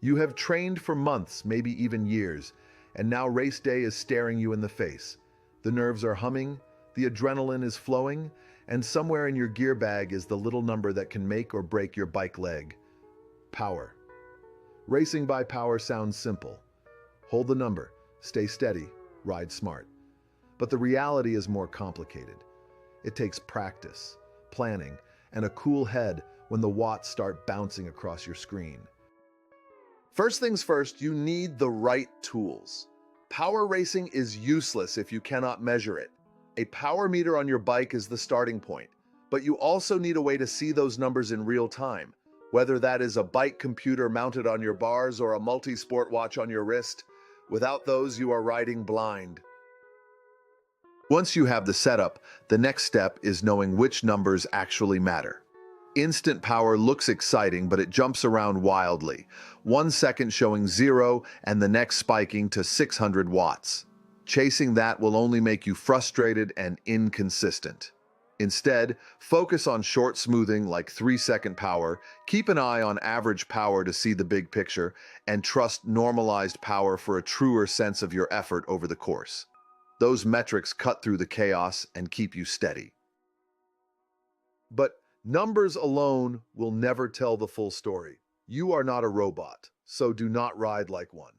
You have trained for months, maybe even years, and now race day is staring you in the face. The nerves are humming, the adrenaline is flowing, and somewhere in your gear bag is the little number that can make or break your bike leg. Power. Racing by power sounds simple. Hold the number, stay steady, ride smart. But the reality is more complicated. It takes practice, planning, and a cool head when the watts start bouncing across your screen. First things first, you need the right tools. Power racing is useless if you cannot measure it. A power meter on your bike is the starting point, but you also need a way to see those numbers in real time, whether that is a bike computer mounted on your bars or a multi-sport watch on your wrist. Without those, you are riding blind. Once you have the setup, the next step is knowing which numbers actually matter. Instant power looks exciting, but it jumps around wildly. 1 second showing 0 and the next spiking to 600 watts. Chasing that will only make you frustrated and inconsistent. Instead, focus on short smoothing like 3-second power, keep an eye on average power to see the big picture, and trust normalized power for a truer sense of your effort over the course. Those metrics cut through the chaos and keep you steady. But numbers alone will never tell the full story. You are not a robot, so do not ride like one.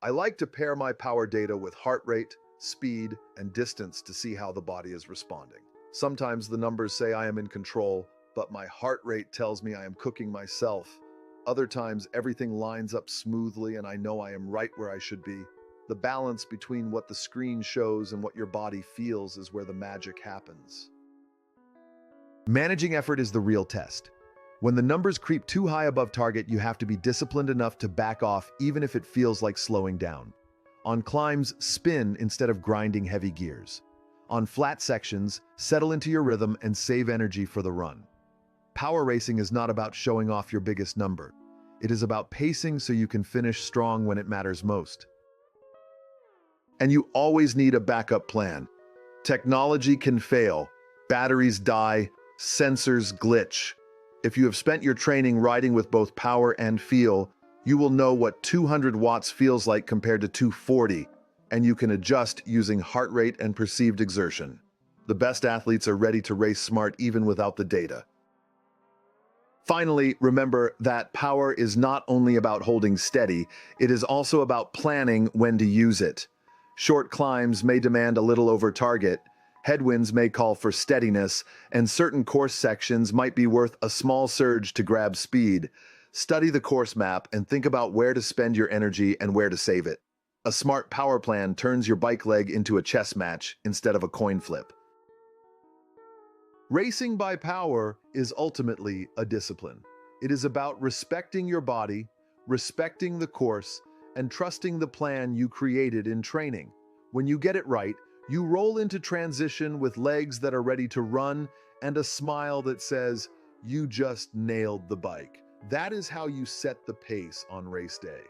I like to pair my power data with heart rate, speed, and distance to see how the body is responding. Sometimes the numbers say I am in control, but my heart rate tells me I am cooking myself. Other times everything lines up smoothly and I know I am right where I should be. The balance between what the screen shows and what your body feels is where the magic happens. Managing effort is the real test. When the numbers creep too high above target, you have to be disciplined enough to back off even if it feels like slowing down. On climbs, spin instead of grinding heavy gears. On flat sections, settle into your rhythm and save energy for the run. Power racing is not about showing off your biggest number. It is about pacing so you can finish strong when it matters most. And you always need a backup plan. Technology can fail, batteries die, sensors glitch. If you have spent your training riding with both power and feel, you will know what 200 watts feels like compared to 240, and you can adjust using heart rate and perceived exertion. The best athletes are ready to race smart even without the data. Finally, remember that power is not only about holding steady, it is also about planning when to use it. Short climbs may demand a little over target, headwinds may call for steadiness, and certain course sections might be worth a small surge to grab speed. Study the course map and think about where to spend your energy and where to save it. A smart power plan turns your bike leg into a chess match instead of a coin flip. Racing by power is ultimately a discipline. It is about respecting your body, respecting the course, and trusting the plan you created in training. When you get it right, you roll into transition with legs that are ready to run and a smile that says, "You just nailed the bike." That is how you set the pace on race day.